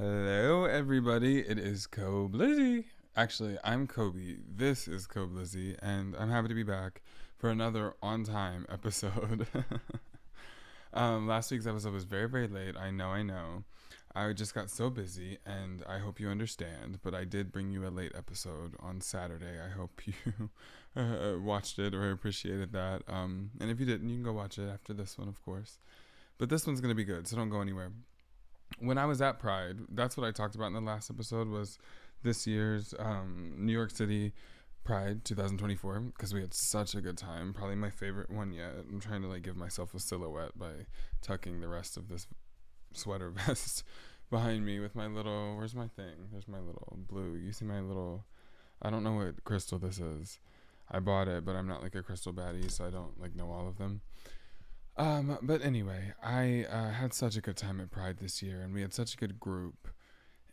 Hello, everybody. It is koblizzy. Actually, I'm Kobe. This is koblizzy, and I'm happy to be back for another on-time episode. Last week's episode was very, very late. I know. I just got so busy, and I hope you understand. But I did bring you a late episode on Saturday. I hope you watched it or appreciated that. And if you didn't, you can go watch it after this one, of course. But this one's gonna be good, so don't go anywhere. When I was at Pride, that's what I talked about in the last episode was this year's New York City Pride 2024 because we had such a good time. Probably my favorite one yet. I'm trying to give myself a silhouette by tucking the rest of this sweater vest behind me with my little. Where's my thing? There's my little blue. You see my little. I don't know what crystal this is. I bought it, but I'm not a crystal baddie, so I don't know all of them. But anyway, I had such a good time at Pride this year, and we had such a good group.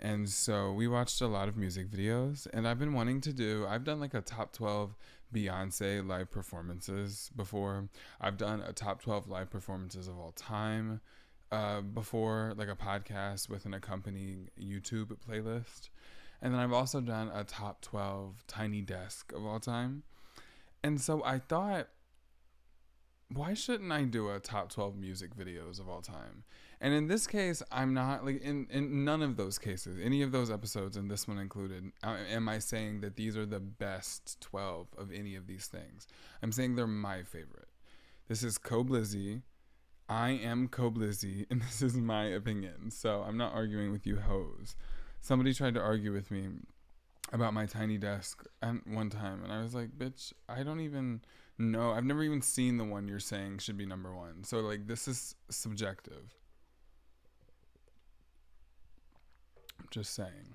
And so we watched a lot of music videos, and I've done a top 12 Beyoncé live performances before. I've done a top 12 live performances of all time before, a podcast with an accompanying YouTube playlist. And then I've also done a top 12 Tiny Desk of all time. And so I thought, why shouldn't I do a top 12 music videos of all time? And in this case, I'm not in none of those cases, any of those episodes, and this one included, am I saying that these are the best 12 of any of these things? I'm saying they're my favorite. This is koblizzy. I am koblizzy, and this is my opinion. So I'm not arguing with you hoes. Somebody tried to argue with me about my tiny desk at one time, and I was like, bitch, I don't even know. I've never even seen the one you're saying should be number one. So this is subjective. I'm just saying.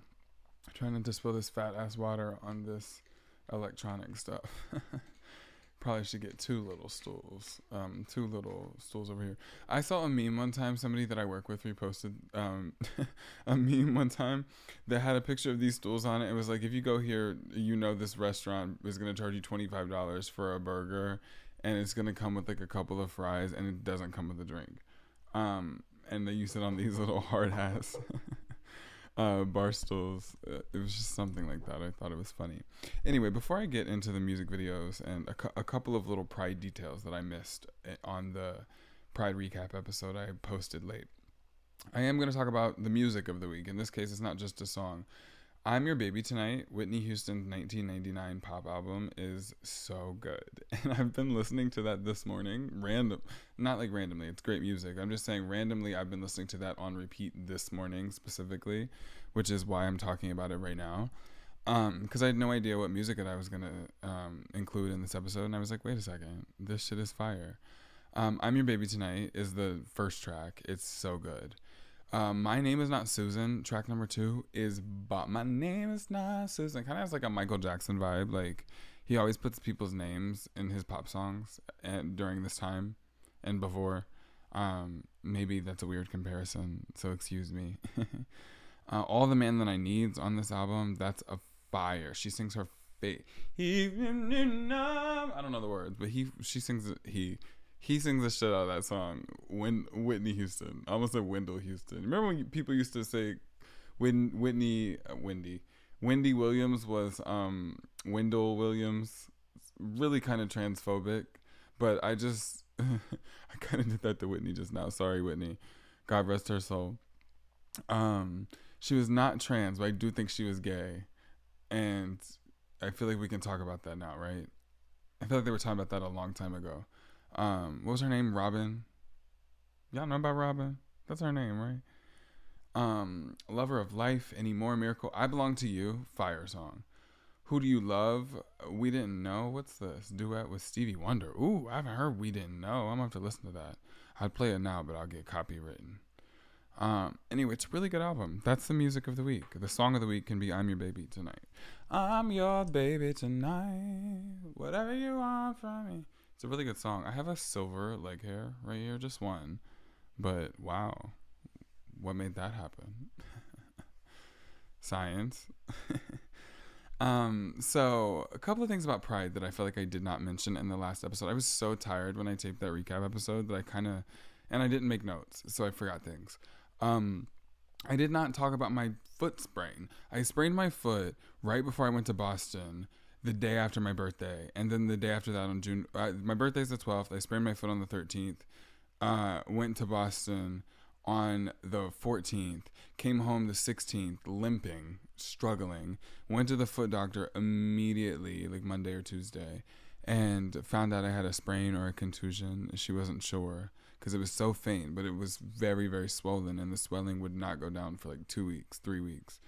I'm trying not to spill this fat ass water on this electronic stuff. Probably should get two little stools over here. I saw a meme one time. Somebody that I work with reposted a meme one time that had a picture of these stools on it. It was if you go here, this restaurant is going to charge you $25 for a burger, and it's going to come with a couple of fries, and it doesn't come with a drink. And they use it on these little hard ass bar stools. It was just something like that. I thought it was funny. Anyway, before I get into the music videos and a couple of little Pride details that I missed on the Pride recap episode I posted late, I am going to talk about the music of the week. In this case, it's not just a song. I'm Your Baby Tonight, Whitney Houston's 1999 pop album, is so good. And I've been listening to that this morning, not randomly, it's great music. I'm just saying randomly I've been listening to that on repeat this morning specifically, which is why I'm talking about it right now. Because I had no idea what music that I was going to include in this episode, and I was like, wait a second, this shit is fire. I'm Your Baby Tonight is the first track. It's so good. My Name Is Not Susan, track number 2, is My Name Is Not Susan. Kind of has a Michael Jackson vibe. He always puts people's names in his pop songs during this time and before. Maybe that's a weird comparison, so excuse me. All the Man That I Need's on this album, that's a fire. She sings her face. I don't know the words, but he sings the shit out of that song. Whitney Houston. I almost said Wendell Houston. Remember when people used to say Wendy Williams was Wendell Williams? Really kind of transphobic. But I kind of did that to Whitney just now. Sorry, Whitney. God rest her soul. She was not trans, but I do think she was gay. And I feel like we can talk about that now, right? I feel like they were talking about that a long time ago. What was her name? Robin. Y'all know about Robin? That's her name, right? Lover of Life, Anymore, Miracle, I Belong to You, fire song. Who Do You Love? We Didn't Know. What's this? Duet with Stevie Wonder. Ooh, I haven't heard We Didn't Know. I'm gonna have to listen to that. I'd play it now, but I'll get copywritten. Anyway, it's a really good album. That's the music of the week. The song of the week can be I'm Your Baby Tonight. I'm your baby tonight. Whatever you want from me. It's a really good song. I have a silver leg hair right here, just one. But wow, what made that happen? Science. So a couple of things about Pride that I feel like I did not mention in the last episode. I was so tired when I taped that recap episode that and I didn't make notes, so I forgot things. I did not talk about my foot sprain. I sprained my foot right before I went to Boston, the day after my birthday, and then the day after that on June. My birthday's the 12th. I sprained my foot on the 13th. Went to Boston on the 14th. Came home the 16th, limping, struggling. Went to the foot doctor immediately, like Monday or Tuesday, and found out I had a sprain or a contusion. She wasn't sure because it was so faint, but it was very, very swollen, and the swelling would not go down for like 2 weeks, 3 weeks.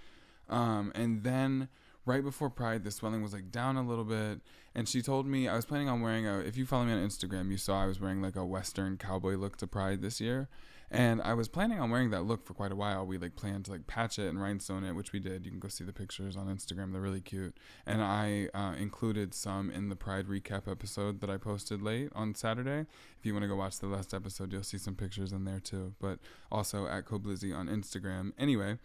And then right before Pride, the swelling was like down a little bit. And she told me I was planning on wearing if you follow me on Instagram, you saw I was wearing like a Western cowboy look to Pride this year. And I was planning on wearing that look for quite a while. We like planned to like patch it and rhinestone it, which we did. You can go see the pictures on Instagram. They're really cute. And I included some in the Pride recap episode that I posted late on Saturday. If you want to go watch the last episode, you'll see some pictures in there too. But also at koblizzy on Instagram. Anyway,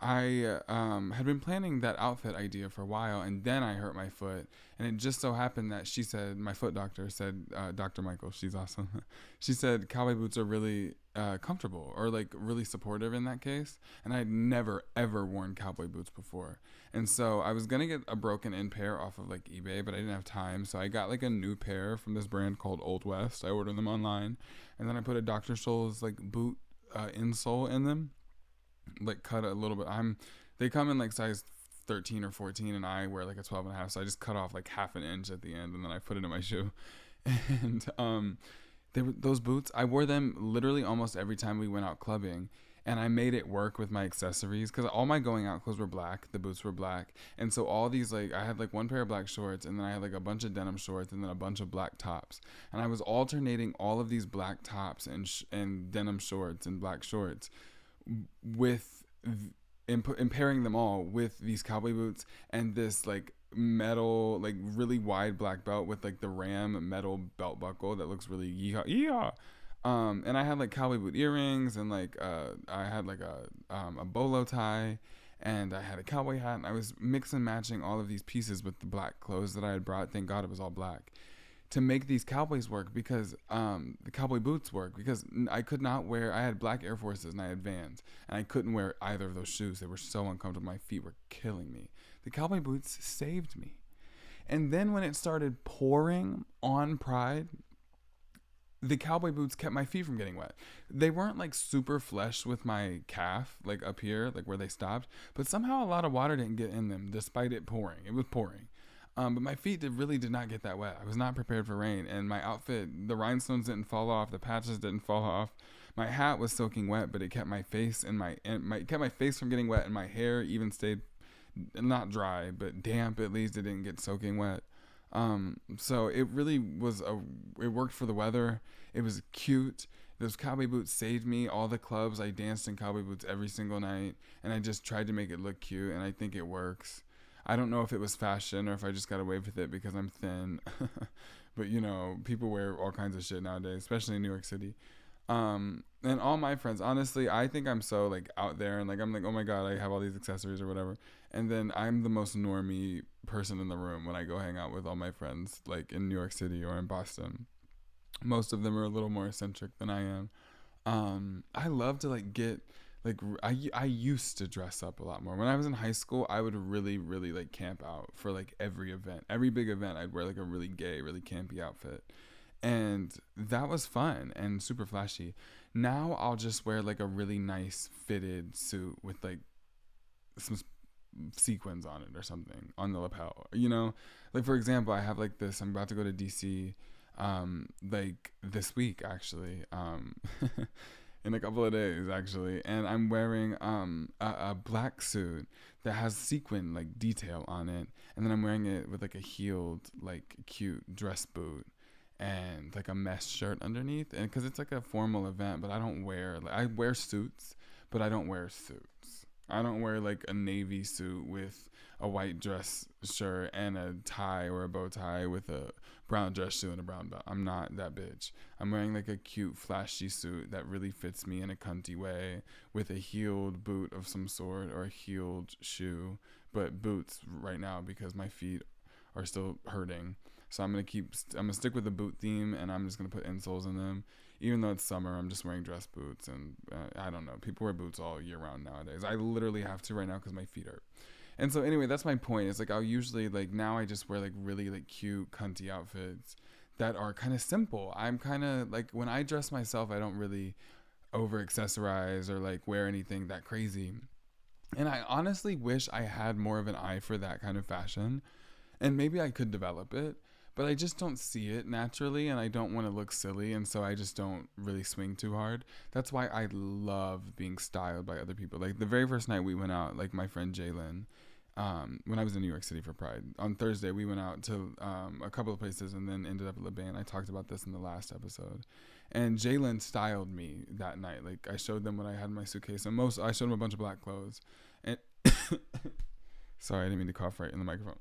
I had been planning that outfit idea for a while, and then I hurt my foot. And it just so happened that she said, my foot doctor said, Dr. Michael, she's awesome. She said cowboy boots are really comfortable or like really supportive in that case. And I had never, ever worn cowboy boots before. And so I was going to get a broken in pair off of like eBay, but I didn't have time. So I got like a new pair from this brand called Old West. I ordered them online. And then I put a Dr. Scholl's like boot insole in them. Like cut a little bit. They come in like size 13 or 14, and I wear like a 12 and a half, so I just cut off like half an inch at the end, and then I put it in my shoe. And they were those boots, I wore them literally almost every time we went out clubbing, and I made it work with my accessories because all my going out clothes were black, the boots were black, and so all these like I had like one pair of black shorts, and then I had like a bunch of denim shorts, and then a bunch of black tops, and I was alternating all of these black tops and denim shorts and black shorts with and pairing them all with these cowboy boots and this like metal, like really wide black belt with like the ram metal belt buckle that looks really yeehaw. And I had like cowboy boot earrings, and like I had like a bolo tie, and I had a cowboy hat, and I was mix and matching all of these pieces with the black clothes that I had brought. Thank God it was all black, to make these cowboys work, because the cowboy boots work, because I could not wear, I had black Air Forces and I had Vans, and I couldn't wear either of those shoes. They were so uncomfortable. My feet were killing me. The cowboy boots saved me. And then when it started pouring on Pride, the cowboy boots kept my feet from getting wet. They weren't like super flush with my calf, like up here, like where they stopped, but somehow a lot of water didn't get in them despite it pouring. It was pouring. But my feet really did not get that wet. I was not prepared for rain, and my outfit, the rhinestones didn't fall off, the patches didn't fall off. My hat was soaking wet, but it kept my face kept my face from getting wet, and my hair even stayed not dry, but damp. At least it didn't get soaking wet. So it really was it worked for the weather. It was cute. Those cowboy boots saved me. All the clubs, I danced in cowboy boots every single night, and I just tried to make it look cute, and I think it works. I don't know if it was fashion or if I just got away with it because I'm thin. But, you know, people wear all kinds of shit nowadays, especially in New York City. And all my friends, honestly, I think I'm so, like, out there. And, like, I'm like, oh, my God, I have all these accessories or whatever. And then I'm the most normie person in the room when I go hang out with all my friends, like, in New York City or in Boston. Most of them are a little more eccentric than I am. I love to, like, get... Like, I used to dress up a lot more. When I was in high school, I would really, really, like, camp out for, like, every event. Every big event, I'd wear, like, a really gay, really campy outfit. And that was fun and super flashy. Now I'll just wear, like, a really nice fitted suit with, like, some sequins on it or something on the lapel. You know? Like, for example, I have, like, this. I'm about to go to D.C., like, this week, actually. In a couple of days, actually, and I'm wearing a black suit that has sequin like detail on it, and then I'm wearing it with like a heeled like cute dress boot and like a mesh shirt underneath, and because it's like a formal event, but I wear suits, but I don't wear suits. I don't wear like a navy suit with a white dress shirt and a tie or a bow tie with a brown dress shoe and a brown belt. I'm not that bitch. I'm wearing like a cute flashy suit that really fits me in a cunty way with a heeled boot of some sort or a heeled shoe, but boots right now because my feet are still hurting. So I'm gonna stick with the boot theme, and I'm just gonna put insoles in them. Even though it's summer, I'm just wearing dress boots, and I don't know. People wear boots all year round nowadays. I literally have to right now because my feet hurt. And so anyway, that's my point. It's like I'll usually like now I just wear like really like cute cunty outfits that are kind of simple. I'm kind of like when I dress myself, I don't really over accessorize or like wear anything that crazy. And I honestly wish I had more of an eye for that kind of fashion. And maybe I could develop it, but I just don't see it naturally, and I don't want to look silly, and so I just don't really swing too hard. That's why I love being styled by other people. Like the very first night we went out, like my friend Jalen, when I was in New York City for Pride, on Thursday we went out to a couple of places and then ended up at LeBain. I talked about this in the last episode. And Jalen styled me that night. Like I showed them what I had in my suitcase, and I showed them a bunch of black clothes. And sorry, I didn't mean to cough right in the microphone.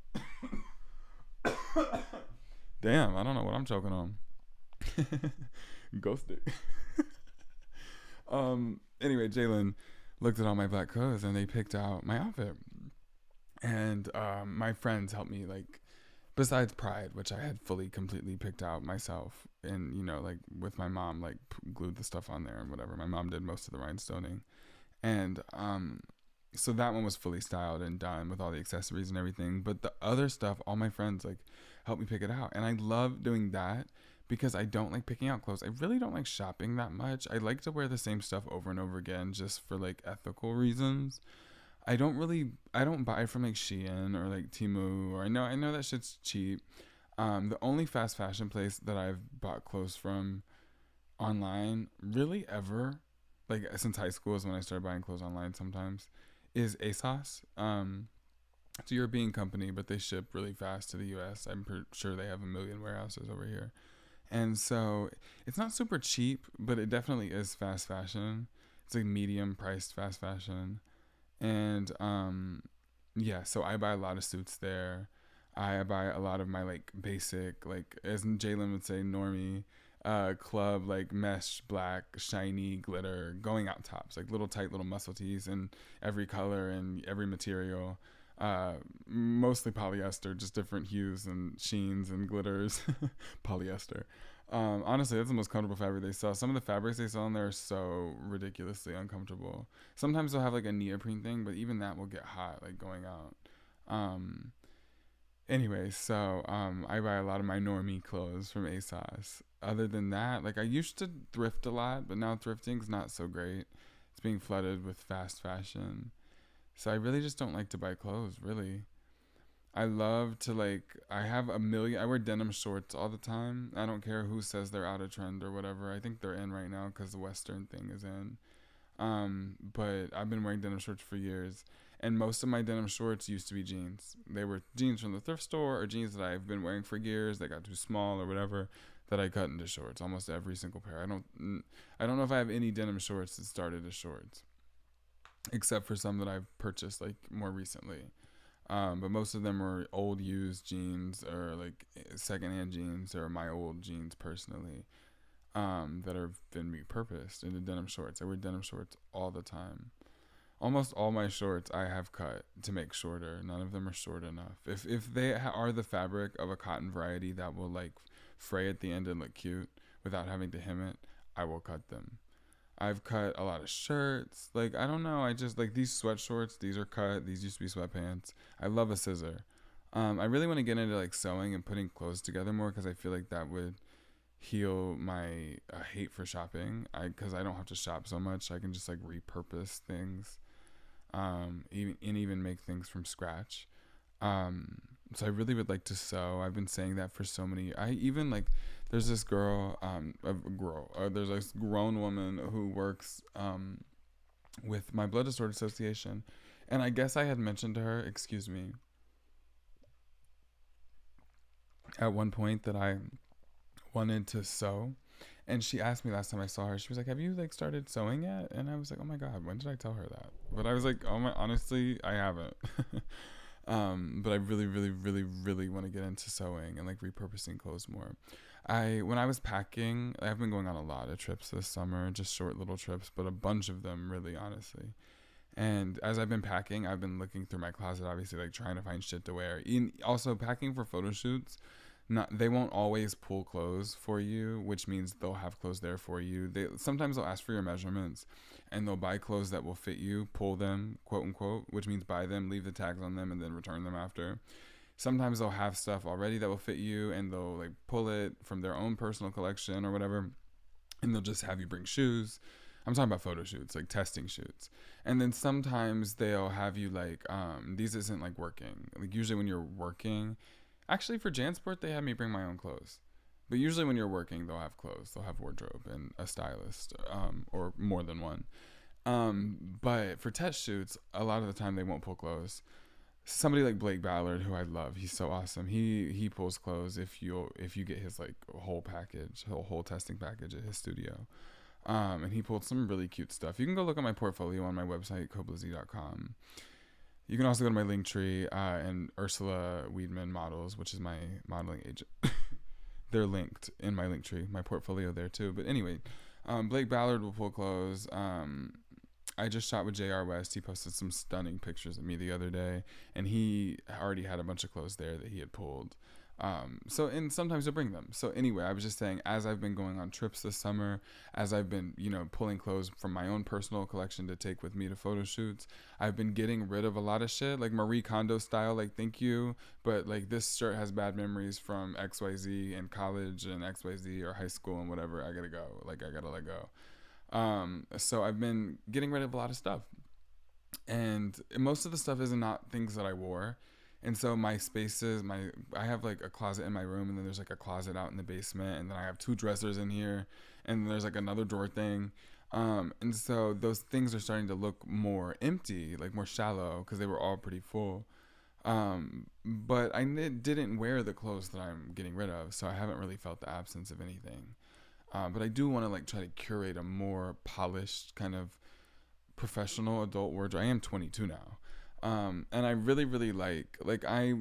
Damn, I don't know what I'm choking on. Ghosted. Anyway, Jalen looked at all my black clothes and they picked out my outfit. And my friends helped me, like, besides Pride, which I had fully, completely picked out myself. And, you know, like, with my mom, like, glued the stuff on there and whatever. My mom did most of the rhinestoning. And so that one was fully styled and done with all the accessories and everything. But the other stuff, all my friends, like, helped me pick it out. And I love doing that because I don't like picking out clothes. I really don't like shopping that much. I like to wear the same stuff over and over again just for, like, ethical reasons. I don't buy from like Shein or like Temu, or I know that shit's cheap. The only fast fashion place that I've bought clothes from online, really ever, like since high school is when I started buying clothes online sometimes, is ASOS. It's a European company, but they ship really fast to the US. I'm pretty sure they have a million warehouses over here. And so it's not super cheap, but it definitely is fast fashion. It's like medium priced fast fashion. And yeah, so I buy a lot of suits there. I buy a lot of my like basic, like as Jalen would say, normie club, like mesh black shiny glitter going out tops, like little tight little muscle tees in every color and every material, mostly polyester, just different hues and sheens and glitters. Polyester. Honestly, that's the most comfortable fabric they sell. Some of the fabrics they sell in there are so ridiculously uncomfortable. Sometimes they'll have like a neoprene thing, but even that will get hot, like going out. Anyway, so I buy a lot of my normie clothes from ASOS. Other than that, like I used to thrift a lot, but now thrifting's not so great. It's being flooded with fast fashion. So I really just don't like to buy clothes, really. I love to I wear denim shorts all the time. I don't care who says they're out of trend or whatever. I think they're in right now because the Western thing is in. But I've been wearing denim shorts for years. And most of my denim shorts used to be jeans. They were jeans from the thrift store or jeans that I've been wearing for years that got too small or whatever that I cut into shorts. Almost every single pair. I don't know if I have any denim shorts that started as shorts, except for some that I've purchased like more recently. But most of them were old used jeans or like secondhand jeans or my old jeans personally, that have been repurposed into denim shorts. I wear denim shorts all the time. Almost all my shorts I have cut to make shorter. None of them are short enough. If they are the fabric of a cotton variety that will like fray at the end and look cute without having to hem it, I will cut them. I've cut a lot of shirts. Like, I don't know. I just, like, these sweat shorts, these are cut. These used to be sweatpants. I love a scissor. I really want to get into, like, sewing and putting clothes together more because I feel like that would heal my hate for shopping. Because I don't have to shop so much. I can just, like, repurpose things. Even make things from scratch. So I really would like to sew. I've been saying that for so many. There's this girl, there's this grown woman who works with my Blood Disorder Association, and I guess I had mentioned to her, excuse me, at one point that I wanted to sew, and she asked me last time I saw her. She was like, "Have you like started sewing yet?" And I was like, "Oh my god, when did I tell her that?" But I was like, "Oh my, honestly, I haven't." But I really, really, really, really want to get into sewing and like repurposing clothes more. When I was packing, I've been going on a lot of trips this summer, just short little trips, but a bunch of them really, honestly. And as I've been packing, I've been looking through my closet, obviously, like trying to find shit to wear. Also packing for photo shoots. not they won't always pull clothes for you, which means they'll have clothes there for you. They sometimes they'll ask for your measurements, and they'll buy clothes that will fit you, pull them, quote unquote, which means buy them, leave the tags on them, and then return them after. Sometimes they'll have stuff already that will fit you, and they'll like pull it from their own personal collection or whatever, and they'll just have you bring shoes. I'm talking about photo shoots, like testing shoots. And then sometimes they'll have you like, these isn't like working. Like usually when you're working, actually for JanSport, they had me bring my own clothes. But usually when you're working, they'll have clothes. They'll have wardrobe and a stylist, or more than one. But for test shoots, a lot of the time they won't pull clothes. Somebody like Blake Ballard, who I love, he's so awesome. He pulls clothes if you get his like whole package, whole testing package at his studio. And he pulled some really cute stuff. You can go look at my portfolio on my website, koblizzy.com. You can also go to my Linktree, and Ursula Weedman Models, which is my modeling agent. They're linked in my Linktree, my portfolio there too. But anyway, Blake Ballard will pull clothes. I just shot with JR West. He posted some stunning pictures of me the other day, and he already had a bunch of clothes there that he had pulled. And sometimes you'll bring them. So anyway, I was just saying, as I've been going on trips this summer, as I've been, pulling clothes from my own personal collection to take with me to photo shoots, I've been getting rid of a lot of shit, like Marie Kondo style, like, thank you, but like this shirt has bad memories from XYZ and college and XYZ or high school and whatever. I gotta go. Like, I gotta let go. So I've been getting rid of a lot of stuff, and most of the stuff is not things that I wore. And so my spaces, I have like a closet in my room, and then there's like a closet out in the basement, and then I have 2 dressers in here, and then there's like another drawer thing. And so those things are starting to look more empty, like more shallow, because they were all pretty full. But I didn't wear the clothes that I'm getting rid of, so I haven't really felt the absence of anything. But I do want to like try to curate a more polished kind of professional adult wardrobe. I am 22 now. And I really, really like they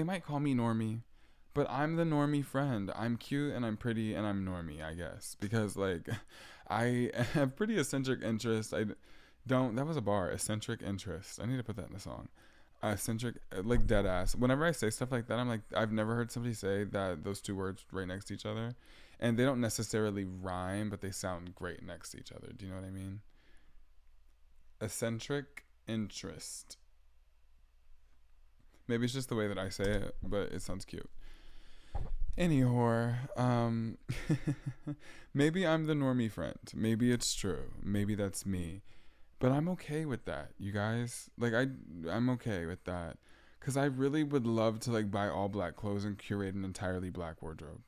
might call me normie, but I'm the normie friend. I'm cute and I'm pretty and I'm normie, I guess, because like I have pretty eccentric interests. That was a bar, eccentric interest. I need to put that in the song. Eccentric, like dead ass. Whenever I say stuff like that, I'm like, I've never heard somebody say that those 2 words right next to each other, and they don't necessarily rhyme, but they sound great next to each other. Do you know what I mean? Eccentric interest. Maybe it's just the way that I say it, but it sounds cute. Anyhow, maybe I'm the normie friend. Maybe it's true. Maybe that's me. But I'm okay with that, you guys. Like, I'm okay with that. Because I really would love to, like, buy all black clothes and curate an entirely black wardrobe.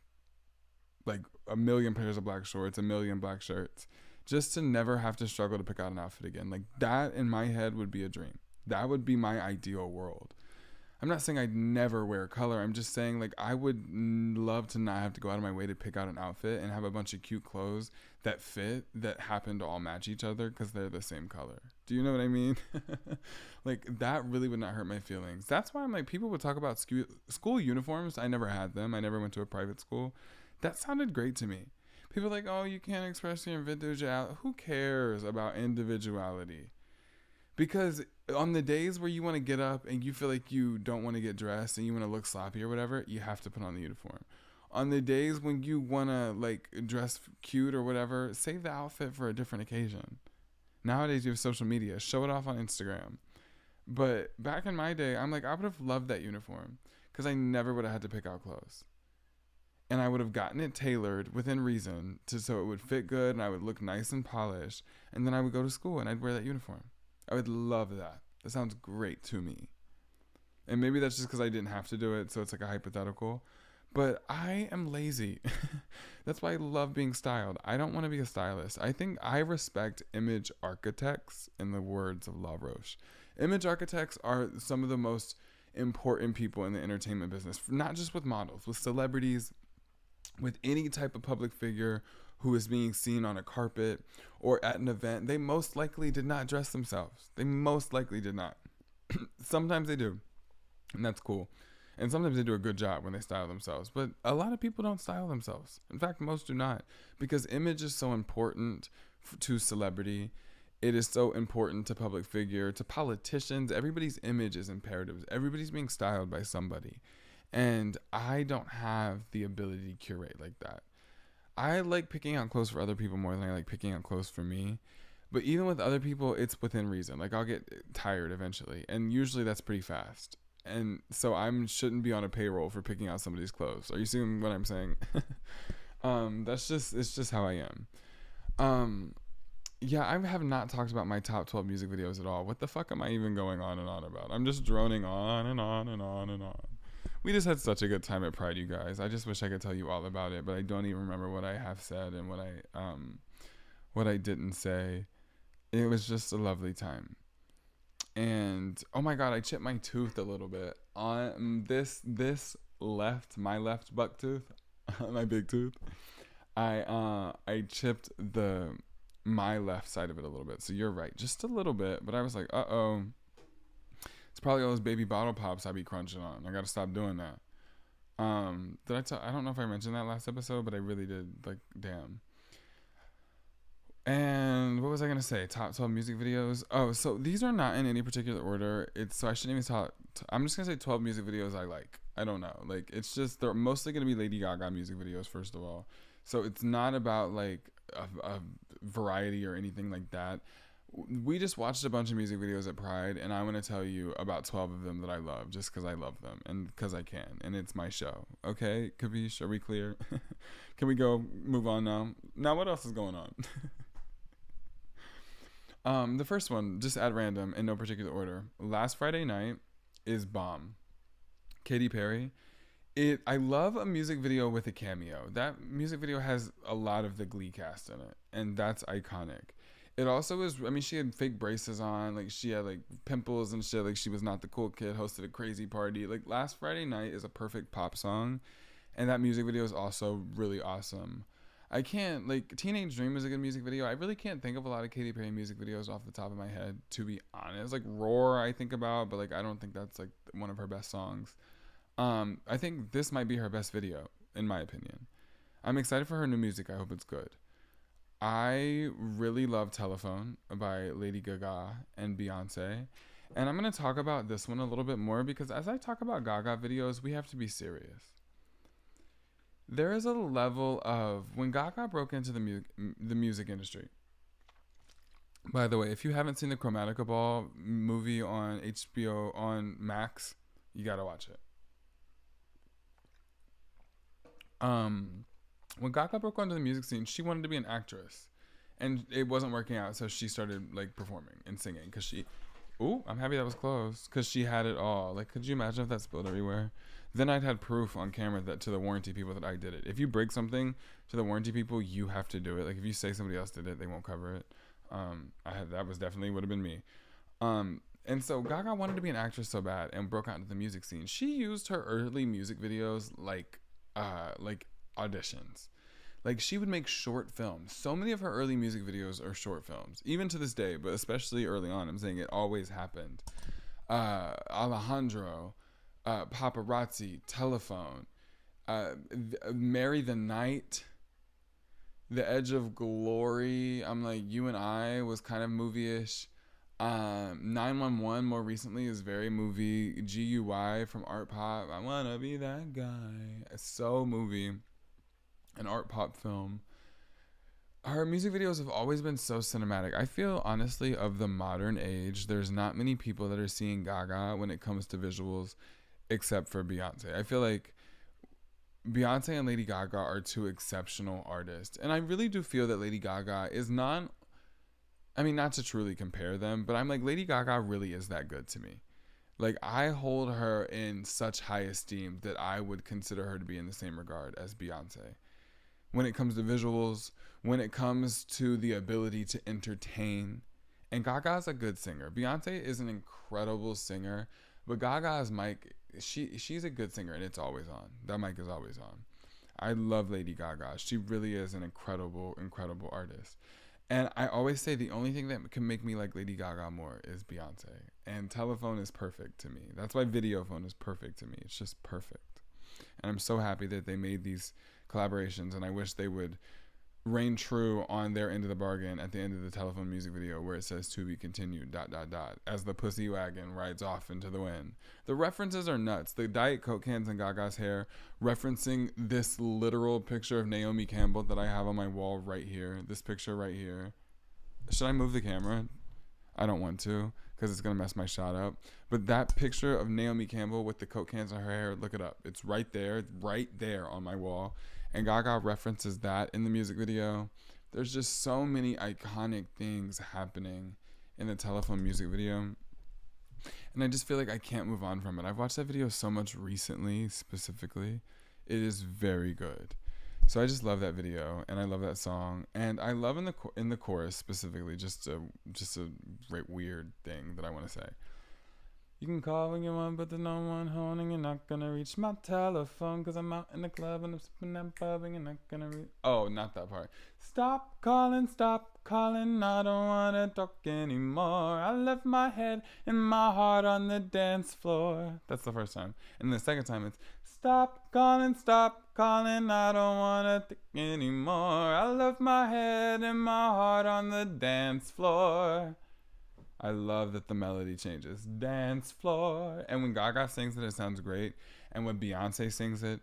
Like, 1,000,000 pairs of black shorts, 1,000,000 black shirts. Just to never have to struggle to pick out an outfit again. Like, that in my head would be a dream. That would be my ideal world. I'm not saying I'd never wear color. I'm just saying, like, I would love to not have to go out of my way to pick out an outfit and have a bunch of cute clothes that fit, that happen to all match each other because they're the same color. Do you know what I mean? Like, that really would not hurt my feelings. That's why I'm like, people would talk about school uniforms. I never had them. I never went to a private school. That sounded great to me. People are like, oh, you can't express your individuality. Who cares about individuality? Because on the days where you want to get up and you feel like you don't want to get dressed and you want to look sloppy or whatever, you have to put on the uniform. On the days when you want to like dress cute or whatever, save the outfit for a different occasion. Nowadays you have social media. Show it off on Instagram. But back in my day, I'm like, I would have loved that uniform because I never would have had to pick out clothes. And I would have gotten it tailored within reason so it would fit good and I would look nice and polished. And then I would go to school and I'd wear that uniform. I would love that. That sounds great to me. And maybe that's just because I didn't have to do it, so it's like a hypothetical. But I am lazy. That's why I love being styled. I don't want to be a stylist. I think I respect image architects, in the words of La Roche. Image architects are some of the most important people in the entertainment business, not just with models, with celebrities, with any type of public figure who is being seen on a carpet or at an event. They most likely did not dress themselves. They most likely did not. Sometimes they do, and that's cool. And sometimes they do a good job when they style themselves. But a lot of people don't style themselves. In fact, most do not. Because image is so important to celebrity. It is so important to public figure, to politicians. Everybody's image is imperative. Everybody's being styled by somebody. And I don't have the ability to curate like that. I like picking out clothes for other people more than I like picking out clothes for me. But even with other people, it's within reason. Like, I'll get tired eventually, and usually that's pretty fast. And so I shouldn't be on a payroll for picking out somebody's clothes. Are you seeing what I'm saying? It's just how I am. Um, yeah, I have not talked about my top 12 music videos at all. What the fuck am I even going on and on about? I'm just droning on and on and on and on. We just had such a good time at Pride, you guys. I just wish I could tell you all about it, but I don't even remember what I have said and what I didn't say. It was just a lovely time. And oh my god, I chipped my tooth a little bit on my left buck tooth, my big tooth. I chipped my left side of it a little bit. So you're right, just a little bit. But I was like, uh-oh, it's probably all those baby bottle pops I be crunching on. I gotta stop doing that. I don't know if I mentioned that last episode, but I really did. Like, damn. And what was I gonna say? Top 12 music videos. Oh, so these are not in any particular order. So I shouldn't even talk. I'm just gonna say 12 music videos I like. I don't know. Like, it's just, they're mostly gonna be Lady Gaga music videos, first of all. So it's not about like a variety or anything like that. We just watched a bunch of music videos at Pride, and I want to tell you about 12 of them that I love, just because I love them and because I can, and it's my show. Okay, Kavish, are we clear? Can we go move on now? Now, what else is going on? The first one, just at random, in no particular order. Last Friday Night is bomb. Katy Perry. I love a music video with a cameo. That music video has a lot of the Glee cast in it, and that's iconic. It also is, I mean, she had fake braces on, like, she had, like, pimples and shit, like, she was not the cool kid, hosted a crazy party. Like, Last Friday Night is a perfect pop song, and that music video is also really awesome. I can't, like, Teenage Dream is a good music video. I really can't think of a lot of Katy Perry music videos off the top of my head, to be honest. Like, Roar I think about, but, like, I don't think that's, like, one of her best songs. I think this might be her best video, in my opinion. I'm excited for her new music. I hope it's good. I really love Telephone by Lady Gaga and Beyoncé. And I'm going to talk about this one a little bit more because as I talk about Gaga videos, we have to be serious. There is a level of, when Gaga broke into the music industry. By the way, if you haven't seen the Chromatica Ball movie on HBO on Max, you got to watch it. When Gaga broke onto the music scene, she wanted to be an actress, and it wasn't working out, so she started like performing and singing because I'm happy that was closed because she had it all. Like, could you imagine if that spilled everywhere? Then I'd had proof on camera that to the warranty people that I did it. If you break something to the warranty people, you have to do it. Like, if you say somebody else did it, they won't cover it. That was definitely would have been me. And so Gaga wanted to be an actress so bad and broke out into the music scene. She used her early music videos like auditions. Like, she would make short films. So many of her early music videos are short films, even to this day, but especially early on. I'm saying it always happened. Alejandro, Paparazzi, Telephone, Marry the Night, The Edge of Glory. I'm like, You and I was kind of movie-ish. 911 more recently is very movie. GUI from Art Pop. I wanna be that guy. It's so movie. An art pop film. Her music videos have always been so cinematic. I feel, honestly, of the modern age, there's not many people that are seeing Gaga when it comes to visuals except for Beyonce. I feel like Beyonce and Lady Gaga are two exceptional artists. And I really do feel that Lady Gaga is not to truly compare them, but I'm like, Lady Gaga really is that good to me. Like, I hold her in such high esteem that I would consider her to be in the same regard as Beyonce. When it comes to visuals, when it comes to the ability to entertain. And Gaga's a good singer. Beyonce is an incredible singer, but Gaga's mic, she's a good singer, and it's always on. That mic is always on. I love Lady Gaga. She really is an incredible, incredible artist. And I always say the only thing that can make me like Lady Gaga more is Beyonce. And Telephone is perfect to me. That's why Videophone is perfect to me. It's just perfect. And I'm so happy that they made these collaborations, and I wish they would reign true on their end of the bargain at the end of the Telephone music video where it says to be continued ... as the pussy wagon rides off into the wind. The references are nuts. The Diet Coke cans in Gaga's hair referencing this literal picture of Naomi Campbell that I have on my wall right here. This picture right here. Should I move the camera? I don't want to because it's going to mess my shot up. But that picture of Naomi Campbell with the Coke cans in her hair, look it up. It's right there on my wall. And Gaga references that in the music video. There's just so many iconic things happening in the Telephone music video. And I just feel like I can't move on from it. I've watched that video so much recently, specifically. It is very good. So I just love that video, and I love that song, and I love in the chorus specifically, just a great weird thing that I want to say. You can call when you want, but there's no one holding. You're not gonna reach my telephone, cause I'm out in the club and I'm sipping that bub, and you're not gonna reach. Oh, not that part. Stop calling, I don't wanna talk anymore. I left my head and my heart on the dance floor. That's the first time. And the second time it's stop calling, I don't wanna think anymore. I left my head and my heart on the dance floor. I love that the melody changes. Dance floor. And when Gaga sings it sounds great. And when Beyonce sings it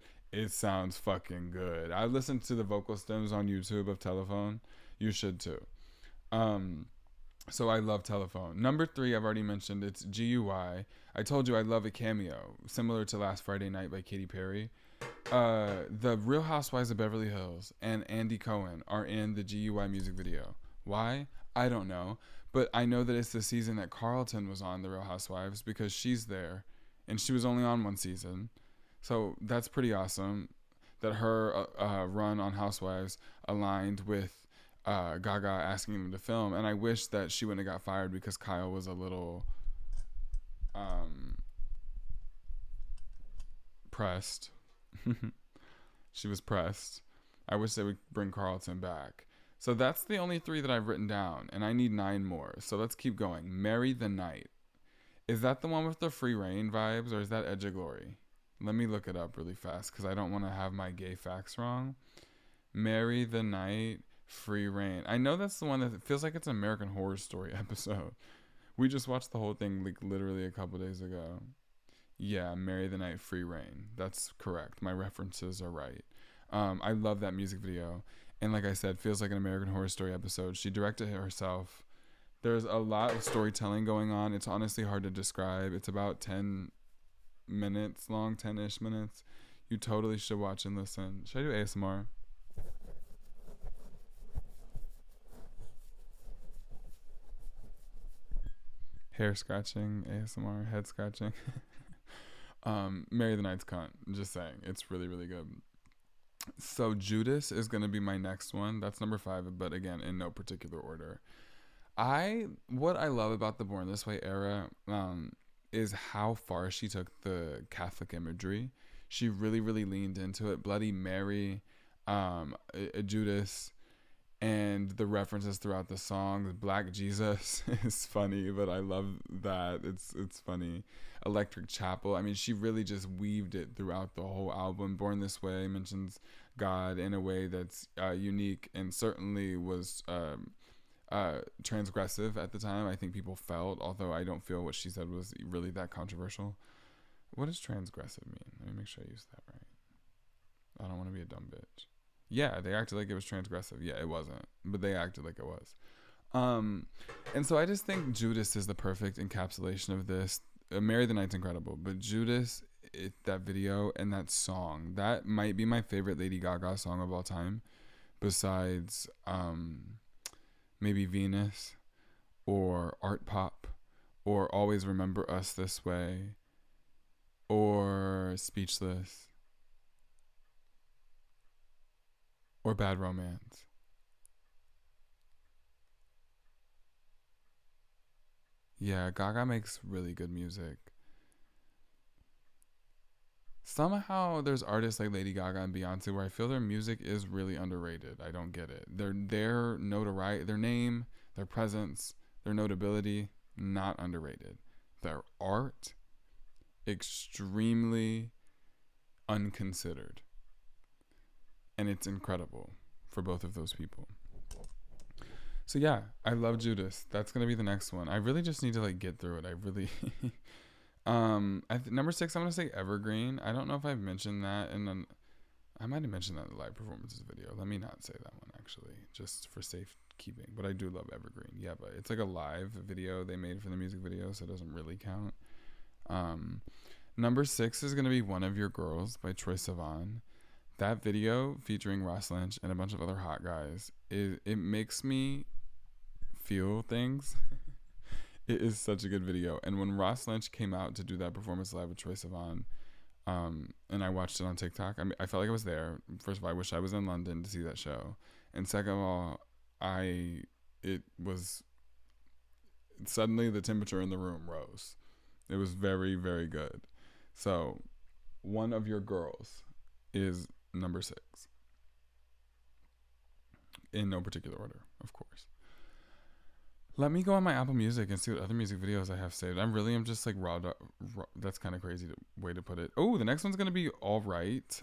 sounds fucking good. I listened to the vocal stems on YouTube of Telephone. You should too. So I love Telephone. Number 3, I've already mentioned. It's GUI. I told you I love a cameo, similar to Last Friday Night by Katy Perry. The Real Housewives of Beverly Hills and Andy Cohen are in the GUI music video. Why? I don't know. But I know that it's the season that Carlton was on The Real Housewives because she's there. And she was only on one season. So that's pretty awesome that her run on Housewives aligned with Gaga asking them to film. And I wish that she wouldn't have got fired because Kyle was a little pressed. She was pressed. I wish they would bring Carlton back. So that's the only 3 that I've written down, and I need 9 more. So let's keep going. Marry the Night. Is that the one with the Free Reign vibes, or is that Edge of Glory? Let me look it up really fast, because I don't want to have my gay facts wrong. Marry the Night, Free Reign. I know that's the one that feels like it's an American Horror Story episode. We just watched the whole thing like literally a couple days ago. Yeah, Marry the Night, Free Reign. That's correct. My references are right. I love that music video. And like I said, feels like an American Horror Story episode. She directed it herself. There's a lot of storytelling going on. It's honestly hard to describe. It's about 10 minutes long, 10-ish minutes. You totally should watch and listen. Should I do ASMR? Hair scratching, ASMR, head scratching. Marry the Night's cunt. Just saying. It's really, really good. So Judas is going to be my next one. That's number 5, but again, in no particular order. What I love about the Born This Way era is how far she took the Catholic imagery. She really, really leaned into it. Bloody Mary, Judas, and the references throughout the song. Black Jesus is funny, but I love that. It's funny. Electric Chapel. I mean, she really just weaved it throughout the whole album. Born This Way mentions God in a way that's unique and certainly was transgressive at the time. I think people felt, although I don't feel what she said was really that controversial. What does transgressive mean? Let me make sure I use that right. I don't want to be a dumb bitch. Yeah, they acted like it was transgressive. Yeah, it wasn't, but they acted like it was. And so I just think Judas is the perfect encapsulation of this. Marry the Night's incredible, but Judas, that video and that song, that might be my favorite Lady Gaga song of all time, besides maybe Venus or Art Pop or Always Remember Us This Way or Speechless or Bad Romance. Yeah, Gaga makes really good music. Somehow there's artists like Lady Gaga and Beyonce where I feel their music is really underrated. I don't get it. Their notoriety, their name, their presence, their notability, not underrated. Their art, extremely unconsidered. And it's incredible for both of those people. So yeah, I love Judas. That's gonna be the next one. I really just need to like get through it. I really number 6, I'm gonna say Evergreen. I don't know if I've mentioned that, and then I might have mentioned that in the live performances video. Let me not say that one actually, just for safekeeping. But I do love Evergreen. Yeah, but it's like a live video they made for the music video, so it doesn't really count. Number 6 is gonna be One of Your Girls by Troye Sivan. That video featuring Ross Lynch and a bunch of other hot guys, it makes me feel things. It is such a good video. And when Ross Lynch came out to do that performance live with Troye Sivan, and I watched it on TikTok, I felt like I was there. First of all, I wish I was in London to see that show. And second of all, it was suddenly the temperature in the room rose. It was very, very good. So, One of Your Girls is number 6. In no particular order, of course. Let me go on my Apple Music and see what other music videos I have saved. I'm just like raw. That's kind of crazy way to put it. Oh, the next one's going to be All Right.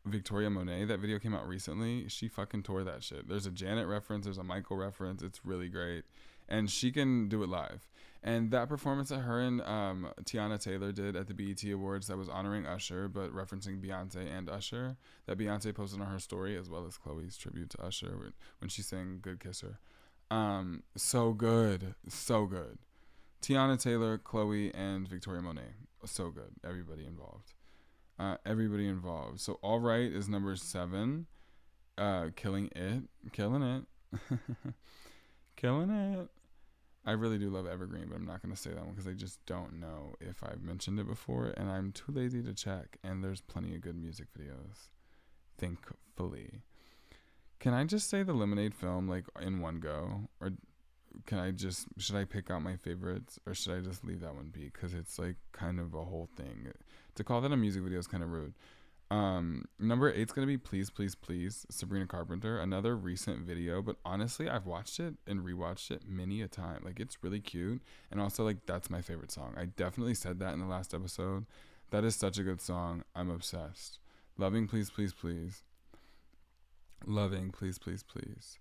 Victoria Monet. That video came out recently. She fucking tore that shit. There's a Janet reference. There's a Michael reference. It's really great. And she can do it live. And that performance that her and Tiana Taylor did at the BET Awards that was honoring Usher, but referencing Beyonce and Usher, that Beyonce posted on her story, as well as Chloe's tribute to Usher when she sang Good Kisser. So good. So good. Tiana Taylor, Chloe, and Victoria Monet. So good. Everybody involved. So All Right is number 7. Killing It. Killing It. I really do love Evergreen, but I'm not going to say that one because I just don't know if I've mentioned it before, and I'm too lazy to check, and there's plenty of good music videos. Thankfully. Can I just say the Lemonade film like in one go, or should I pick out my favorites, or should I just leave that one be because it's like kind of a whole thing? To call that a music video is kind of rude. Number 8's gonna be Please Please Please, Sabrina Carpenter, another recent video, but honestly I've watched it and rewatched it many a time. Like, it's really cute, and also like that's my favorite song. I definitely said that in the last episode. That is such a good song. I'm obsessed. Loving Please Please Please. Loving Please Please Please.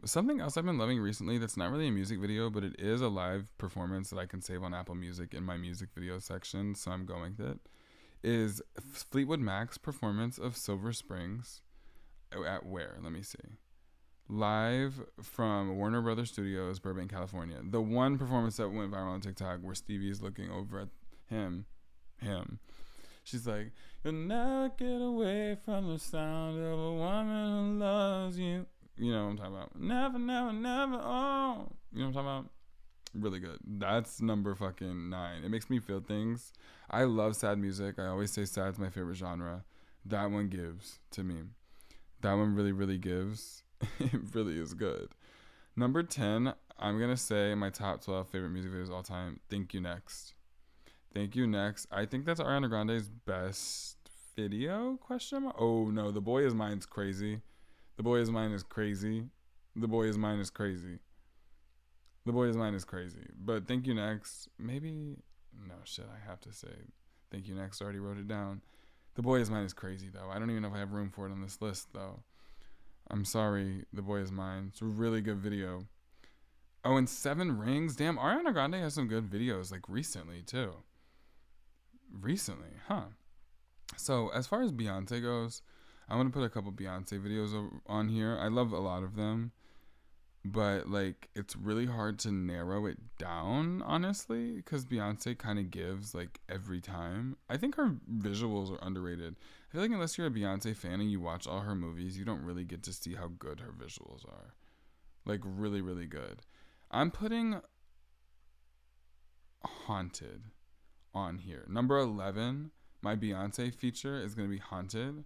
Something else I've been loving recently that's not really a music video, but it is a live performance that I can save on Apple Music in my music video section, so I'm going with it, is Fleetwood Mac's performance of Silver Springs. At where? Let me see. Live from Warner Brothers Studios, Burbank, California. The one performance that went viral on TikTok where Stevie's looking over at him. She's like, "You'll never get away from the sound of a woman who loves you." You know what I'm talking about. Never, never, never, oh. You know what I'm talking about? Really good. That's number fucking 9. It makes me feel things. I love sad music. I always say sad's my favorite genre. That one gives to me. That one really, really gives. It really is good. Number 10, I'm going to say my top 12 favorite music videos of all time. Thank You Next. Thank You Next. I think that's Ariana Grande's best video, question mark? Oh, no. The Boy Is Mine's crazy. The Boy Is Mine is crazy. The Boy Is Mine is crazy. The Boy Is Mine is crazy. But Thank You Next, maybe... No, shit, I have to say Thank You Next. Already wrote it down. The Boy Is Mine is crazy, though. I don't even know if I have room for it on this list, though. I'm sorry, The Boy Is Mine. It's a really good video. Oh, and 7 Rings. Damn, Ariana Grande has some good videos, like, recently, too. Recently, huh? So, as far as Beyonce goes, I'm going to put a couple Beyonce videos on here. I love a lot of them. But, like, it's really hard to narrow it down, honestly, because Beyonce kind of gives, like, every time. I think her visuals are underrated. I feel like unless you're a Beyonce fan and you watch all her movies, you don't really get to see how good her visuals are. Like, really, really good. I'm putting Haunted on here. Number 11, my Beyonce feature is going to be Haunted.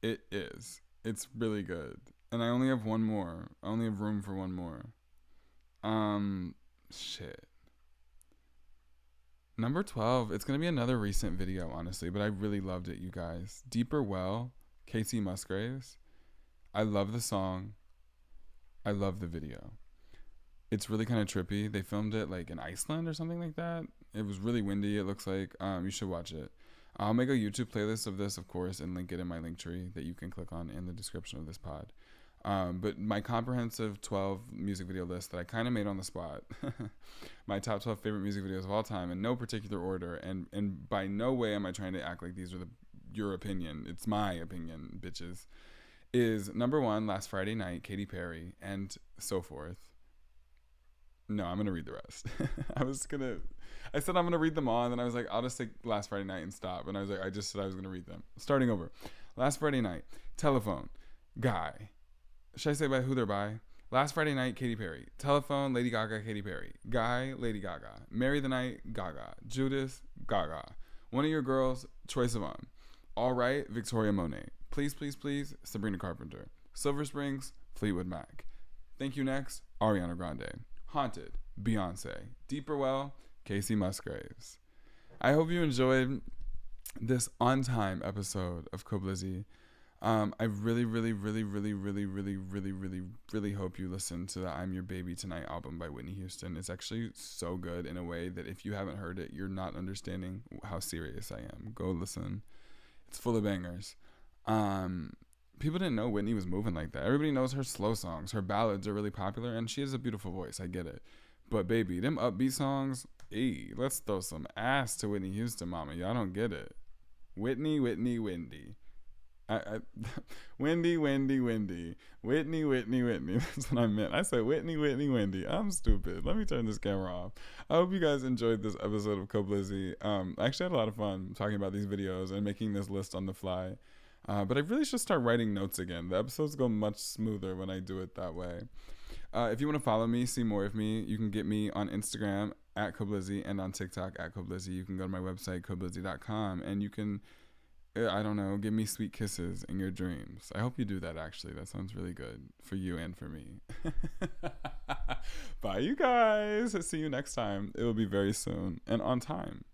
It is. It's really good. And I only have one more. I only have room for one more. Shit. Number 12, it's going to be another recent video, honestly, but I really loved it, you guys. Deeper Well, Casey Musgraves. I love the song. I love the video. It's really kind of trippy. They filmed it, like, in Iceland or something like that. It was really windy, it looks like. You should watch it. I'll make a YouTube playlist of this, of course, and link it in my link tree that you can click on in the description of this pod. But my comprehensive 12 music video list that I kind of made on the spot, my top 12 favorite music videos of all time in no particular order, and by no way am I trying to act like these are your opinion. It's my opinion, bitches. Is number 1, Last Friday Night, Katy Perry, and so forth. No, I'm going to read the rest. I said I'm going to read them all, and then I was like, I'll just take Last Friday Night and stop. And I was like, I just said I was going to read them. Starting over. Last Friday Night, Telephone, Guy. Should I say by who they're by? Last Friday Night, Katy Perry. Telephone, Lady Gaga, Katy Perry. Guy, Lady Gaga. Marry the Night, Gaga. Judas, Gaga. One of Your Girls, Troye Sivan. All Right, Victoria Monet. Please, Please, Please, Sabrina Carpenter. Silver Springs, Fleetwood Mac. Thank You Next, Ariana Grande. Haunted, Beyoncé. Deeper Well, Casey Musgraves. I hope you enjoyed this on-time episode of Koblizzy. I really, really, really, really, really, really, really, really, really hope you listen to the I'm Your Baby Tonight album by Whitney Houston. It's actually so good in a way that if you haven't heard it, you're not understanding how serious I am. Go listen. It's full of bangers. People didn't know Whitney was moving like that. Everybody knows her slow songs. Her ballads are really popular, and she has a beautiful voice. I get it. But, baby, them upbeat songs, let's throw some ass to Whitney Houston, mama. Y'all don't get it. Whitney, Whitney, Wendy. Wendy, Wendy, Wendy. Whitney, Whitney, Whitney. That's what I meant. I said Whitney, Whitney, Wendy. I'm stupid. Let me turn this camera off. I hope you guys enjoyed this episode of Koblizzy. I actually had a lot of fun talking about these videos and making this list on the fly. But I really should start writing notes again. The episodes go much smoother when I do it that way. If you want to follow me, see more of me, you can get me on Instagram at Koblizzy and on TikTok at Koblizzy. You can go to my website, koblizzy.com, and you can, I don't know, give me sweet kisses in your dreams. I hope you do that, actually. That sounds really good for you and for me. Bye, you guys. See you next time. It will be very soon and on time.